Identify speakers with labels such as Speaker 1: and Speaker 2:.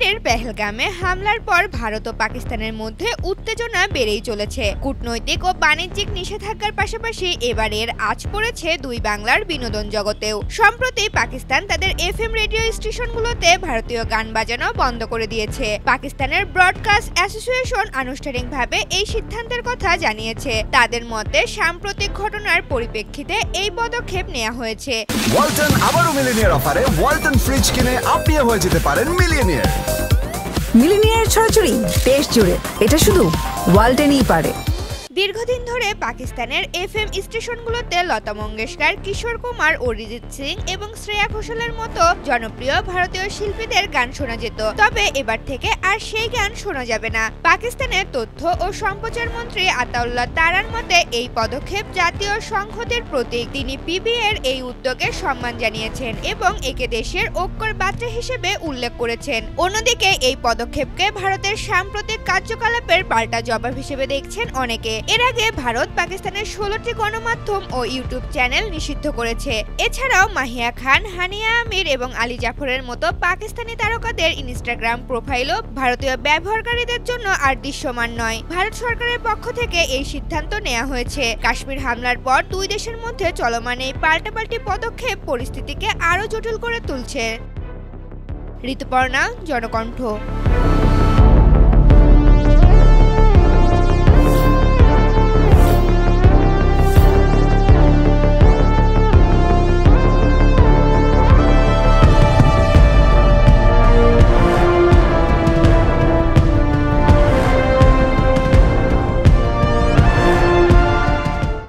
Speaker 1: কাশ্মীরের পেহেলগামে হামলার পর ভারত ও পাকিস্তানের মধ্যে উত্তেজনা বেড়েই চলেছে। কূটনৈতিক ও বাণিজ্যিক নিষেধাজ্ঞার পাশাপাশি এবার এর আঁচ পড়েছে দুই বাংলার বিনোদন জগতেও। সম্প্রতি পাকিস্তান তাদের এফএম রেডিও স্টেশনগুলোতে ভারতীয় গান বাজানো বন্ধ করে দিয়েছে। পাকিস্তানের ব্রডকাস্ট অ্যাসোসিয়েশন আনুষ্ঠানিকভাবে এই সিদ্ধান্তের কথা জানিয়েছে। তাদের মতে সাম্প্রতিক ঘটনার পরিপ্রেক্ষিতে এই পদক্ষেপ নেওয়া হয়েছে।
Speaker 2: ওয়ালটন আবারও মিলিনিয়ার অফারে ওয়ালটন ফ্রিজ কিনে আপনিও হয়ে যেতে পারেন মিলিয়নিয়ার।
Speaker 3: মিলিনিয়ার ছড়াছড়ি দেশ জুড়ে, এটা শুধু ওয়ালটনই পারে।
Speaker 1: দীর্ঘদিন ধরে পাকিস্তানের এফএম স্টেশনগুলোতে লতা মঙ্গেশকর, কিশোর কুমার, অরিজিৎ সিং এবং শ্রেয়া ঘোষালের মতো জনপ্রিয় ভারতীয় শিল্পীদের গান শোনা যেত। তবে এবার থেকে আর সেই গান শোনা যাবে না। পাকিস্তানের তথ্য ও সম্প্রচার মন্ত্রী আতাউল্লাহ তারার মতে এই পদক্ষেপ জাতীয় সংহতির প্রতীক। তিনি পিবিএর এই উদ্যোগে সম্মান জানিয়েছেন এবং একে দেশের ঐক্যের বার্তা হিসেবে উল্লেখ করেছেন। অন্যদিকে এই পদক্ষেপকে ভারতের সাম্প্রতিক কার্যকলাপের পাল্টা জবাব হিসেবে দেখছেন অনেকে। এর আগে ভারত পাকিস্তানের 16টি গণমাধ্যম ও ইউটিউব চ্যানেল নিষিদ্ধ করেছে। এছাড়াও মাহিয়া খান, হানিয়া আমির এবং আলী জাফরের মতো পাকিস্তানি তারকাদের ইনস্টাগ্রাম প্রোফাইলও ভারতীয় ব্যবহারকারীদের জন্য আর দৃশ্যমান নয়। ভারত সরকারের পক্ষ থেকে এই সিদ্ধান্ত নেওয়া হয়েছে। কাশ্মীর হামলার পর দুই দেশের মধ্যে চলমান এই পাল্টাপাল্টি পদক্ষেপ পরিস্থিতিকে আরও জটিল করে তুলছে। ঋতুপর্ণা, জনকণ্ঠ।